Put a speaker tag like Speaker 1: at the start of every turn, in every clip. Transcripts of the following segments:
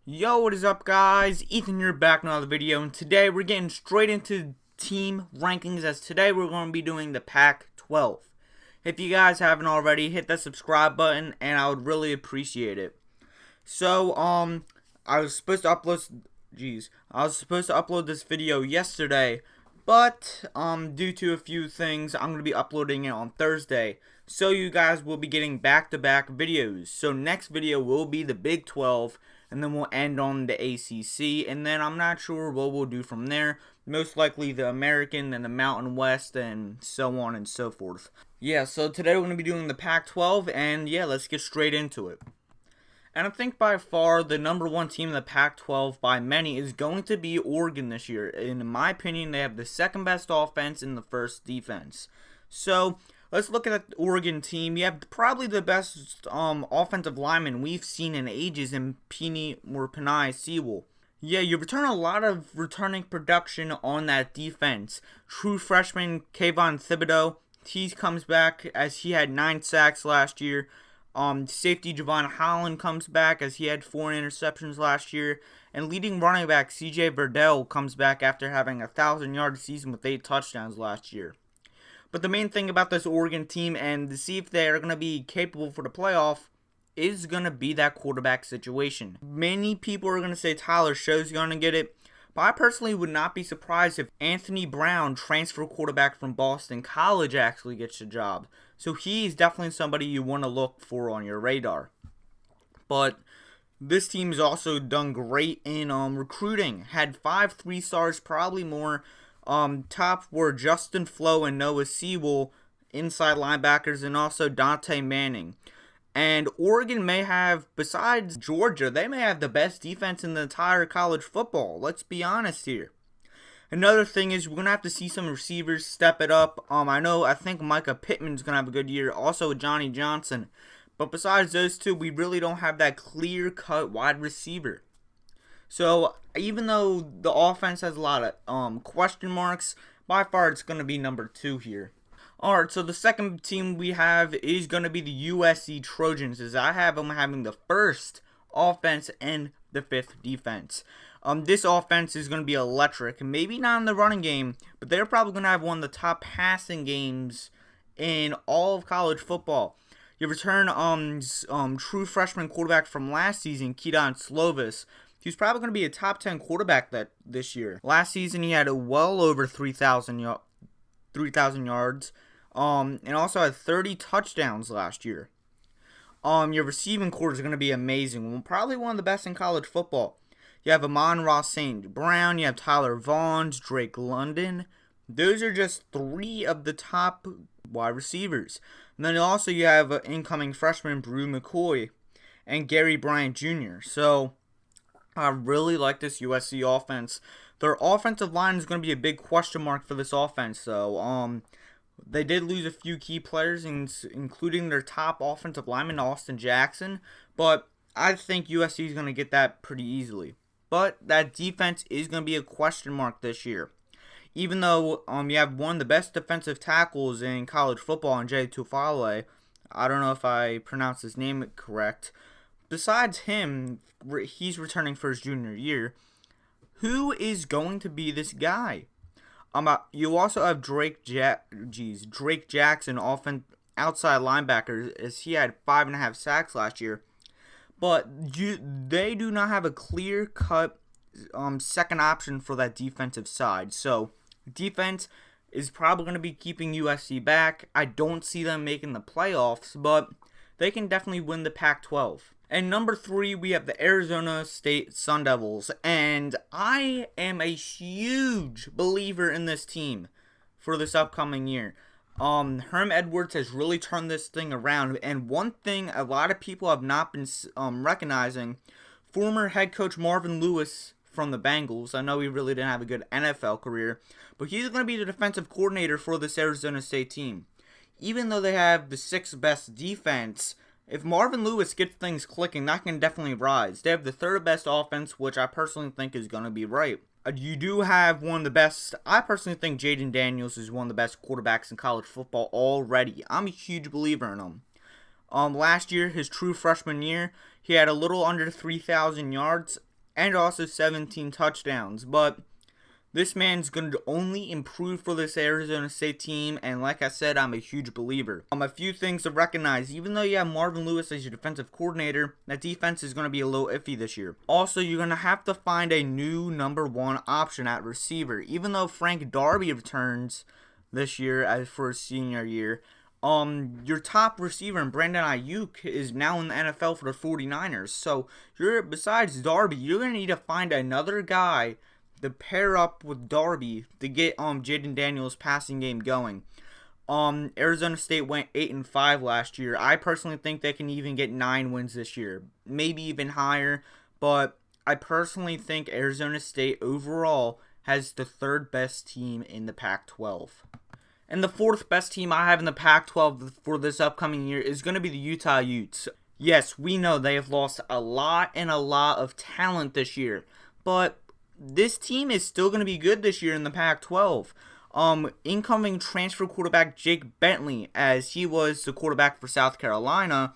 Speaker 1: Yo, what is up guys? Ethan here back in another video, and today we're getting straight into team rankings, as today we're going to be doing the Pac-12. If you guys haven't already, hit that subscribe button and I would really appreciate it. So, I was supposed to upload this video yesterday, but due to a few things, I'm going to be uploading it on Thursday. So you guys will be getting back-to-back videos. So next video will be the Big 12, and then we'll end on the ACC, and then I'm not sure what we'll do from there. Most likely the American and the Mountain West and so on and so forth. Yeah, so today we're going to be doing the Pac-12, and yeah, let's get straight into it. And I think by far the number one team in the Pac-12 by many is going to be Oregon this year. In my opinion, they have the second best offense and the first defense. So let's look at the Oregon team. You have probably the best offensive lineman we've seen in ages in Penei Sewell. Yeah, you return a lot of returning production on that defense. True freshman Kayvon Thibodeau, he comes back as he had 9 sacks last year. Safety Javon Holland comes back as he had 4 interceptions last year. And leading running back CJ Verdell comes back after having a 1,000-yard season with 8 touchdowns last year. But the main thing about this Oregon team, and to see if they are going to be capable for the playoff, is going to be that quarterback situation. Many people are going to say Tyler Sho's going to get it, but I personally would not be surprised if Anthony Brown, transfer quarterback from Boston College, actually gets the job. So he's definitely somebody you want to look for on your radar. But this team has also done great in recruiting. Had 5 3-stars, probably more. Top were Justin Flo and Noah Sewell, inside linebackers, and also Dante Manning. And Oregon may have, besides Georgia, they may have the best defense in the entire college football. Let's be honest here. Another thing is we're going to have to see some receivers step it up. I think Micah Pittman's going to have a good year. Also Johnny Johnson. But besides those two, we really don't have that clear-cut wide receiver. So even though the offense has a lot of question marks, by far it's going to be number 2 here. Alright, so the second team we have is going to be the USC Trojans, as I have them having the first offense and the 5th defense. This offense is going to be electric. Maybe not in the running game, but they're probably going to have one of the top passing games in all of college football. You return true freshman quarterback from last season, Kedon Slovis. He's probably going to be a top 10 quarterback this year. Last season he had well over 3,000 yards. And also had 30 touchdowns last year. Your receiving core is going to be amazing. Probably one of the best in college football. You have Amon-Ra St. Brown. You have Tyler Vaughn, Drake London. Those are just 3 of the top wide receivers. And then also you have incoming freshman Brew McCoy and Gary Bryant Jr. So I really like this USC offense. Their offensive line is going to be a big question mark for this offense, though. They did lose a few key players, including their top offensive lineman, Austin Jackson. But I think USC is going to get that pretty easily. But that defense is going to be a question mark this year. Even though you have one of the best defensive tackles in college football in Jay Tufale. I don't know if I pronounced his name correct. Besides him, he's returning for his junior year. Who is going to be this guy? You also have Drake Jackson, outside linebacker, as he had 5.5 sacks last year. But they do not have a clear-cut second option for that defensive side. So defense is probably going to be keeping USC back. I don't see them making the playoffs, but they can definitely win the Pac-12. And number 3, we have the Arizona State Sun Devils. And I am a huge believer in this team for this upcoming year. Herm Edwards has really turned this thing around. And one thing a lot of people have not been recognizing, former head coach Marvin Lewis from the Bengals. I know he really didn't have a good NFL career, but he's going to be the defensive coordinator for this Arizona State team. Even though they have the 6th best defense, if Marvin Lewis gets things clicking, that can definitely rise. They have the 3rd best offense, which I personally think is going to be right. You do have one of the best. I personally think Jaden Daniels is one of the best quarterbacks in college football already. I'm a huge believer in him. Last year, his true freshman year, he had a little under 3,000 yards and also 17 touchdowns. But this man's going to only improve for this Arizona State team, and like I said, I'm a huge believer. A few things to recognize: even though you have Marvin Lewis as your defensive coordinator, that defense is going to be a little iffy this year. Also, you're going to have to find a new number 1 option at receiver. Even though Frank Darby returns this year as for his senior year, your top receiver in Brandon Ayuk is now in the NFL for the 49ers. So, besides Darby, you're going to need to find another guy to pair up with Darby to get Jaden Daniels' passing game going. Arizona State went 8-5 last year. I personally think they can even get 9 wins this year, maybe even higher. But I personally think Arizona State overall has the 3rd best team in the Pac-12. And the 4th best team I have in the Pac-12 for this upcoming year is going to be the Utah Utes. Yes, we know they have lost a lot of talent this year, but this team is still going to be good this year in the Pac-12. Incoming transfer quarterback Jake Bentley, as he was the quarterback for South Carolina,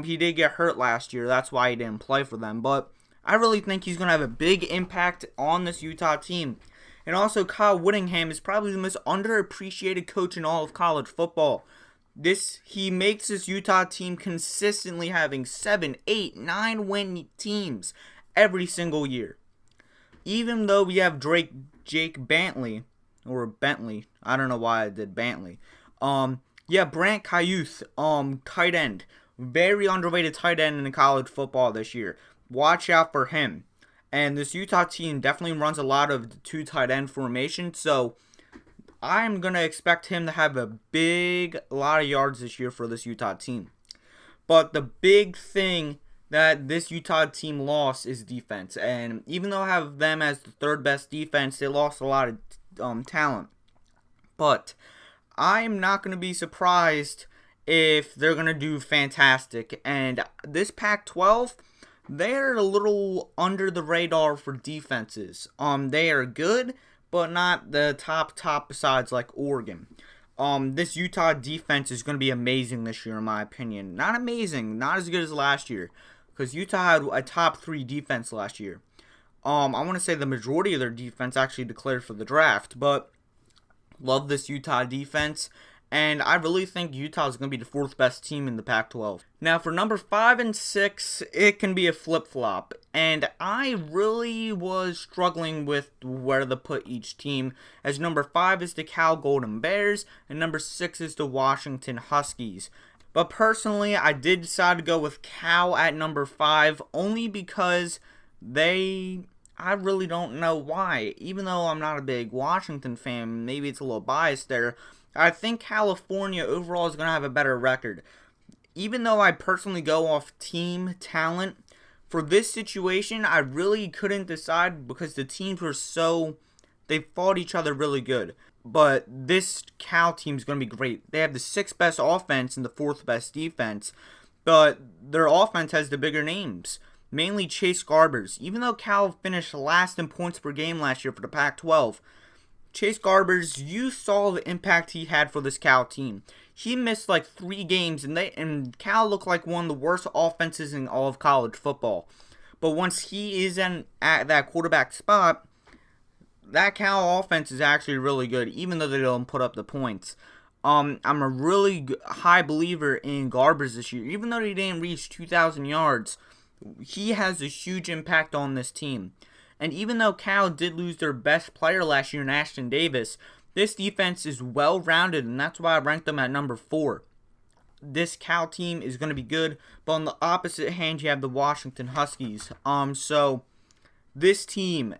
Speaker 1: he did get hurt last year. That's why he didn't play for them. But I really think he's going to have a big impact on this Utah team. And also, Kyle Whittingham is probably the most underappreciated coach in all of college football. He makes this Utah team consistently having 7, 8, 9 win teams every single year. Even though we have Jake Bentley, I don't know why I did Bentley. Brant Cayuth, tight end, very underrated tight end in college football this year. Watch out for him. And this Utah team definitely runs a lot of the 2 tight end formation, so I'm gonna expect him to have a lot of yards this year for this Utah team. But the big thing that this Utah team lost is defense, and even though I have them as the 3rd best defense, they lost a lot of talent. But I'm not going to be surprised if they're going to do fantastic. And this Pac-12, they're a little under the radar for defenses. They are good, but not the top besides like Oregon. This Utah defense is going to be amazing this year, in my opinion. Not amazing, not as good as last year, because Utah had a top 3 defense last year. I want to say the majority of their defense actually declared for the draft, but love this Utah defense, and I really think Utah is going to be the 4th best team in the Pac-12. Now, for number 5 and 6, it can be a flip-flop, and I really was struggling with where to put each team, as number 5 is the Cal Golden Bears, and number 6 is the Washington Huskies. But personally, I did decide to go with Cal at number 5, only because I really don't know why. Even though I'm not a big Washington fan, maybe it's a little biased there, I think California overall is going to have a better record. Even though I personally go off team talent, for this situation, I really couldn't decide because the teams were they fought each other really good. But this Cal team is going to be great. They have the 6th best offense and the 4th best defense, but their offense has the bigger names, mainly Chase Garbers. Even though Cal finished last in points per game last year for the Pac-12, Chase Garbers, you saw the impact he had for this Cal team. He missed like 3 games, and Cal looked like one of the worst offenses in all of college football. But once he is at that quarterback spot, that Cal offense is actually really good, even though they don't put up the points. I'm a really high believer in Garbers this year. Even though he didn't reach 2,000 yards, he has a huge impact on this team. And even though Cal did lose their best player last year in Ashton Davis, this defense is well-rounded, and that's why I ranked them at number 4. This Cal team is going to be good, but on the opposite hand, you have the Washington Huskies. So this team,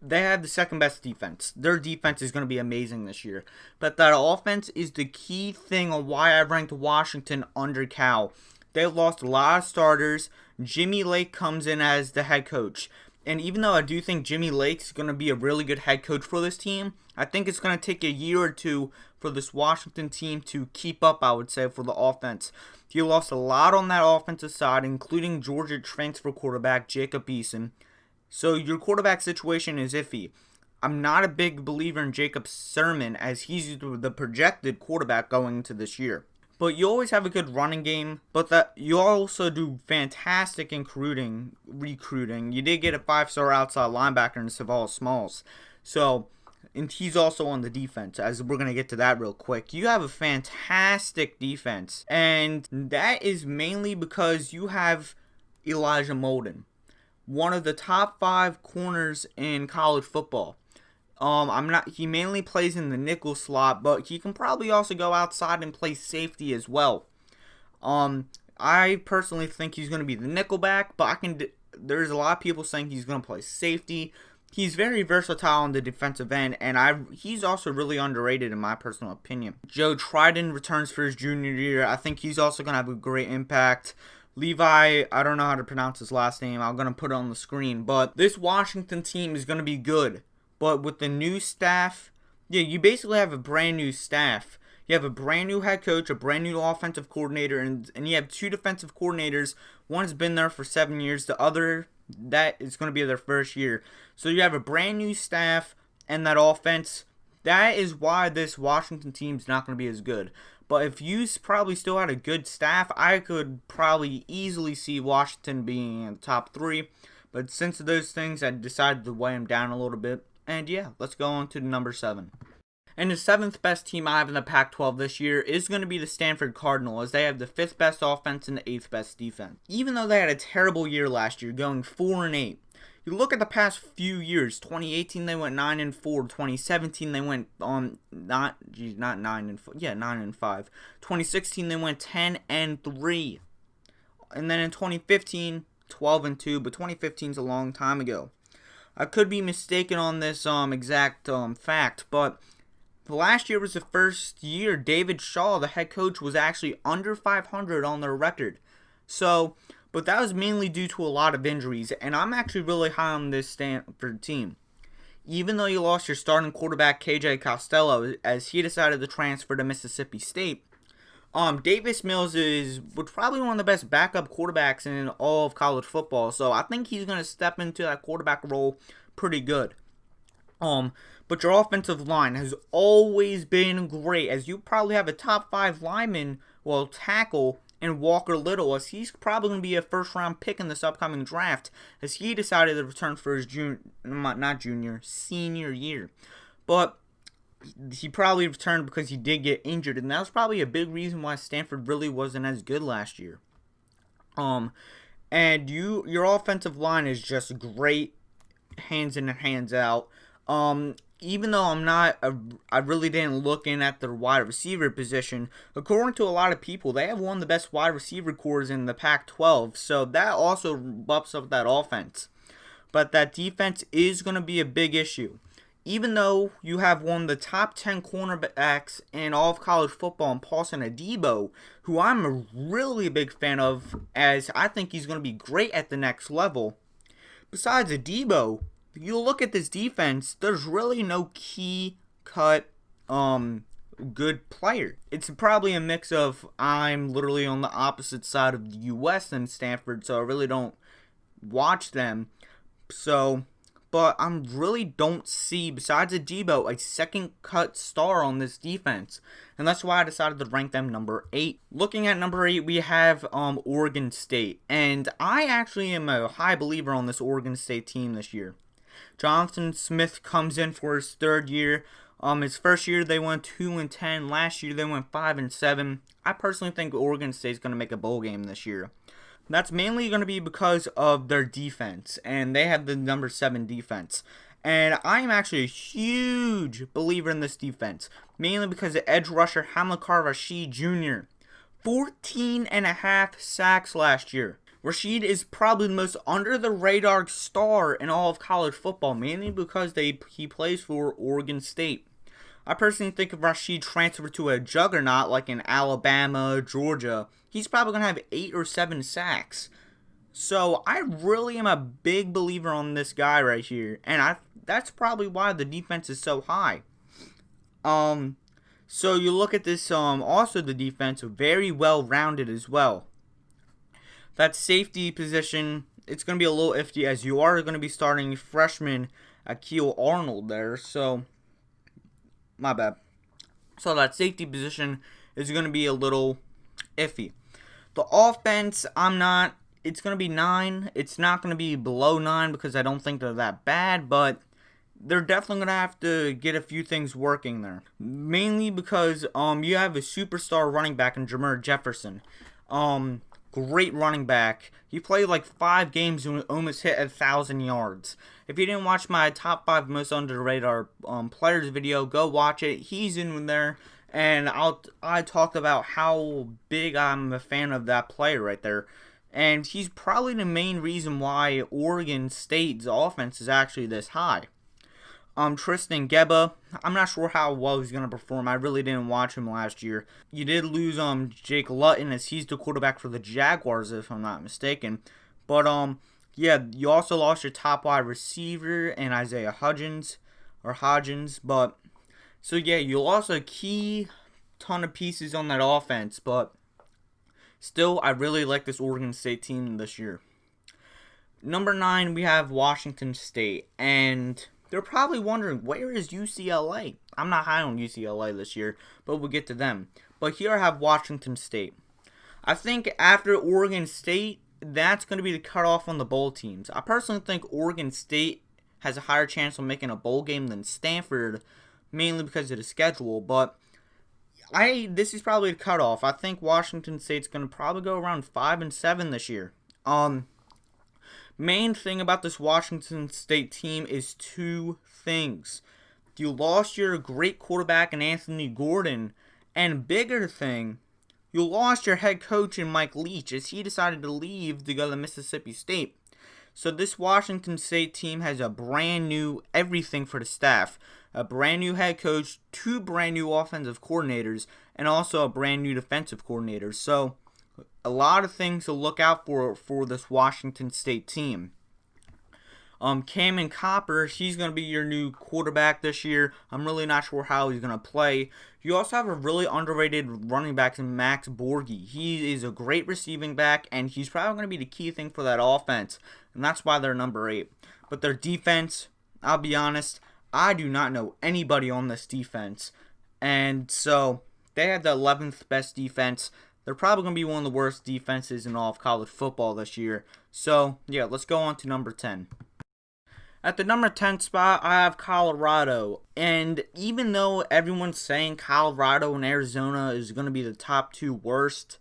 Speaker 1: they have the 2nd best defense. Their defense is going to be amazing this year. But that offense is the key thing on why I ranked Washington under Cal. They've lost a lot of starters. Jimmy Lake comes in as the head coach. And even though I do think Jimmy Lake's going to be a really good head coach for this team, I think it's going to take a year or 2 for this Washington team to keep up, I would say, for the offense. He lost a lot on that offensive side, including Georgia transfer quarterback Jacob Eason. So your quarterback situation is iffy. I'm not a big believer in Jacob Sermon, as he's the projected quarterback going into this year. But you always have a good running game, but that you also do fantastic in recruiting. You did get a 5-star outside linebacker in Savall Smalls. So, and he's also on the defense, as we're going to get to that real quick. You have a fantastic defense, and that is mainly because you have Elijah Molden, one of the top 5 corners in college football. He mainly plays in the nickel slot, but he can probably also go outside and play safety as well. I personally think he's going to be the nickel back, but there's a lot of people saying he's going to play safety. He's very versatile on the defensive end, and he's also really underrated in my personal opinion. Joe Tridon returns for his junior year. I think he's also going to have a great impact. Levi, I don't know how to pronounce his last name. I'm going to put it on the screen, but this Washington team is going to be good. But with the new staff, yeah, you basically have a brand new staff. You have a brand new head coach, a brand new offensive coordinator, and you have 2 defensive coordinators. One's been there for 7 years. The other, that is going to be their first year. So you have a brand new staff and that offense. That is why this Washington team is not going to be as good. But if you probably still had a good staff, I could probably easily see Washington being in the top 3. But since of those things, I decided to weigh them down a little bit. And yeah, let's go on to number 7. And the 7th best team I have in the Pac-12 this year is going to be the Stanford Cardinal, as they have the 5th best offense and the 8th best defense. Even though they had a terrible year last year, going 4-8. You look at the past few years. 2018 they went 9-4. 2017 they went 9-5. 2016 they went 10-3. And then in 2015, 12-2. But 2015 is a long time ago. I could be mistaken on this exact fact, but last year was the first year David Shaw, the head coach, was actually under 500 on their record. So, but that was mainly due to a lot of injuries, and I'm actually really high on this Stanford team. Even though you lost your starting quarterback KJ Costello, as he decided to transfer to Mississippi State, Davis Mills was probably one of the best backup quarterbacks in all of college football, so I think he's going to step into that quarterback role pretty good. But your offensive line has always been great, as you probably have a top 5 lineman, tackle, in Walker Little, as he's probably going to be a first-round pick in this upcoming draft, as he decided to return for his senior year. But he probably returned because he did get injured, and that was probably a big reason why Stanford really wasn't as good last year. And your offensive line is just great, hands in and hands out. Even though I really didn't look in at their wide receiver position. According to a lot of people, they have one of the best wide receiver cores in the Pac-12, so that also buffs up that offense. But that defense is going to be a big issue. Even though you have one of the top 10 cornerbacks in all of college football in Paulson Adebo, who I'm a really big fan of, as I think he's going to be great at the next level. Besides Adebo, you look at this defense, there's really no key-cut good player. It's probably a mix of I'm literally on the opposite side of the U.S. than Stanford, so I really don't watch them. But I really don't see, besides Adebo, a second-cut star on this defense. And that's why I decided to rank them number 8. Looking at number 8, we have Oregon State. And I actually am a high believer on this Oregon State team this year. Jonathan Smith comes in for his 3rd year. His first year they went 2-10. Last year they went 5-7. I personally think Oregon State's going to make a bowl game this year. That's mainly going to be because of their defense, and they have the number 7 defense. And I am actually a huge believer in this defense, mainly because of edge rusher Hamilcar Rashed Jr. 14.5 sacks last year. Rashed is probably the most under-the-radar star in all of college football, mainly because he plays for Oregon State. I personally think if Rashed transferred to a juggernaut like in Alabama, Georgia, he's probably going to have 8 or 7 sacks. So I really am a big believer on this guy right here, and that's probably why the defense is so high. So you look at this, also the defense, very well-rounded as well. That safety position, it's going to be a little iffy, as you are going to be starting freshman Akil Arnold there, so my bad. So that safety position is going to be a little iffy. The offense, it's going to be 9. It's not going to be below 9 because I don't think they're that bad, but they're definitely going to have to get a few things working there. Mainly because you have a superstar running back in Jameer Jefferson. Great running back. He played like 5 games and almost hit 1,000 yards. If you didn't watch my top 5 most underrated players video, go watch it. He's in there. And I talked about how big I'm a fan of that player right there. And he's probably the main reason why Oregon State's offense is actually this high. Tristan Gebba, I'm not sure how well he's going to perform. I really didn't watch him last year. You did lose Jake Luton, as he's the quarterback for the Jaguars, if I'm not mistaken. But yeah, you also lost your top wide receiver and Isaiah Hodgins. But so yeah, you lost a key ton of pieces on that offense. But still, I really like this Oregon State team this year. Number 9, we have Washington State, and they're probably wondering, where is UCLA? I'm not high on UCLA this year, but we'll get to them. But here I have Washington State. I think after Oregon State, that's going to be the cutoff on the bowl teams. I personally think Oregon State has a higher chance of making a bowl game than Stanford, mainly because of the schedule. But this is probably the cutoff. I think Washington State's going to probably go around 5-7 this year. Main thing about this Washington State team is 2 things. You lost your great quarterback in Anthony Gordon, and bigger thing, you lost your head coach in Mike Leach as he decided to leave to go to Mississippi State. So this Washington State team has a brand new everything for the staff. A brand new head coach, 2 brand new offensive coordinators, and also a brand new defensive coordinator. So a lot of things to look out for this Washington State team. Cameron Copper, he's going to be your new quarterback this year. I'm really not sure how he's going to play. You also have a really underrated running back in Max Borghi. He is a great receiving back, and he's probably going to be the key thing for that offense, and that's why they're number 8. But their defense, I'll be honest, I do not know anybody on this defense, and so they have the 11th best defense. They're probably going to be one of the worst defenses in all of college football this year. So, yeah, let's go on to number 10. At the number 10 spot, I have Colorado. And even though everyone's saying Colorado and Arizona is going to be the top 2 worst,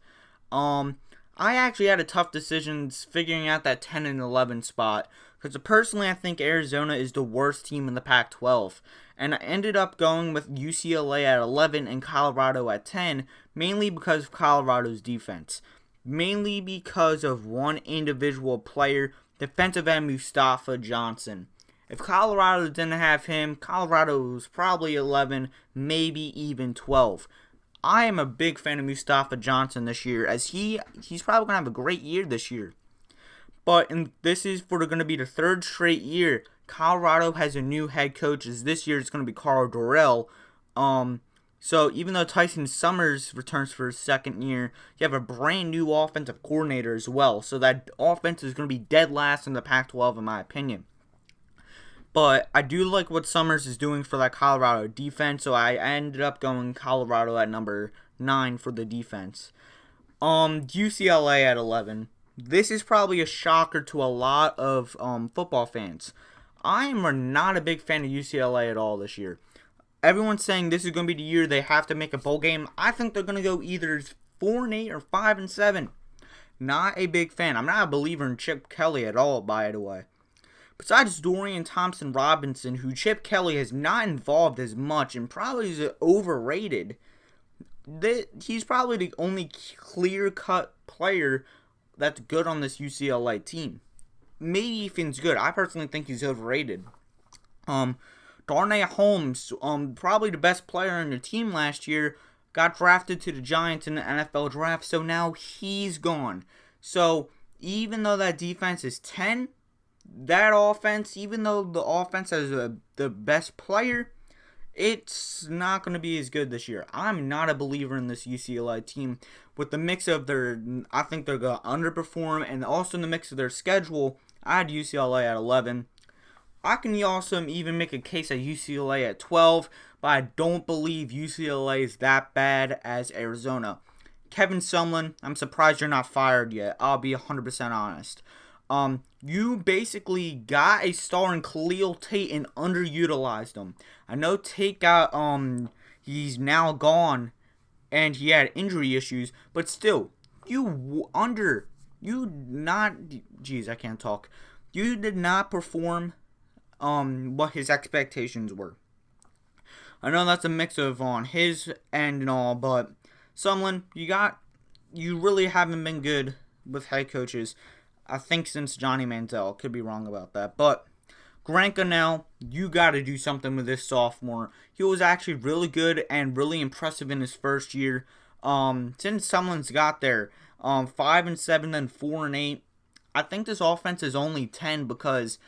Speaker 1: I actually had a tough decision figuring out that 10 and 11 spot. Because personally, I think Arizona is the worst team in the Pac-12. And I ended up going with UCLA at 11 and Colorado at 10, mainly because of Colorado's defense. Mainly because of one individual player, defensive end Mustafa Johnson. If Colorado didn't have him, Colorado was probably 11, maybe even 12. I am a big fan of Mustafa Johnson this year, as he's probably going to have a great year this year. But this is going to be the 3rd straight year Colorado has a new head coach, as this year it's going to be Carl Dorrell. So even though Tyson Summers returns for his 2nd year, you have a brand new offensive coordinator as well. So that offense is going to be dead last in the Pac-12 in my opinion. But I do like what Summers is doing for that Colorado defense, so I ended up going Colorado at number 9 for the defense. UCLA at 11. This is probably a shocker to a lot of football fans. I am not a big fan of UCLA at all this year. Everyone's saying this is going to be the year they have to make a bowl game. I think they're going to go either 4-8 or 5-7. Not a big fan. I'm not a believer in Chip Kelly at all, by the way. Besides Dorian Thompson-Robinson, who Chip Kelly has not involved as much and probably is overrated, he's probably the only clear-cut player that's good on this UCLA team. Maybe Ethan's good. I personally think he's overrated. Darnay Holmes, probably the best player on the team last year, got drafted to the Giants in the NFL draft, so now he's gone. So even though that defense is 10, that offense, even though the offense has the best player, it's not going to be as good this year. I'm not a believer in this UCLA team. With the mix of I think they're going to underperform, and also in the mix of their schedule, I had UCLA at 11. I can also even make a case at UCLA at 12, but I don't believe UCLA is that bad as Arizona. Kevin Sumlin, I'm surprised you're not fired yet. I'll be 100% honest. You basically got a star in Khalil Tate and underutilized him. I know Tate got, he's now gone and he had injury issues, but still, you did not perform, what his expectations were. I know that's a mix of on his end and all, but Sumlin, you really haven't been good with head coaches, I think, since Johnny Manziel. Could be wrong about that. But Grant Gunnell, you got to do something with this sophomore. He was actually really good and really impressive in his first year. Since Sumlin's got there, 5-7, then 4-8. I think this offense is only 10 because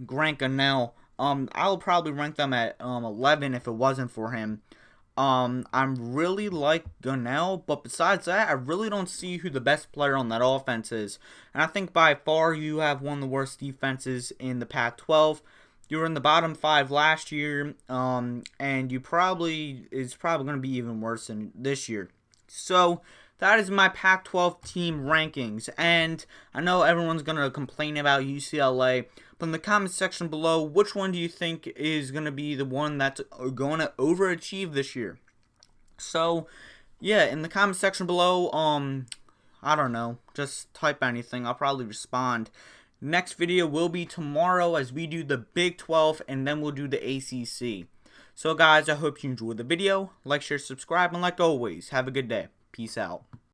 Speaker 1: Grant Gunnell. I'll probably rank them at 11 if it wasn't for him. I'm really like Gunnell, but besides that, I really don't see who the best player on that offense is. And I think by far you have one of the worst defenses in the Pac-12. You were in the bottom 5 last year, and it's probably going to be even worse than this year. So that is my Pac-12 team rankings, and I know everyone's going to complain about UCLA, but in the comment section below, which one do you think is going to be the one that's going to overachieve this year? So, yeah, in the comment section below, I don't know, just type anything, I'll probably respond. Next video will be tomorrow as we do the Big 12, and then we'll do the ACC. So guys, I hope you enjoyed the video. Like, share, subscribe, and like always, have a good day. Peace out.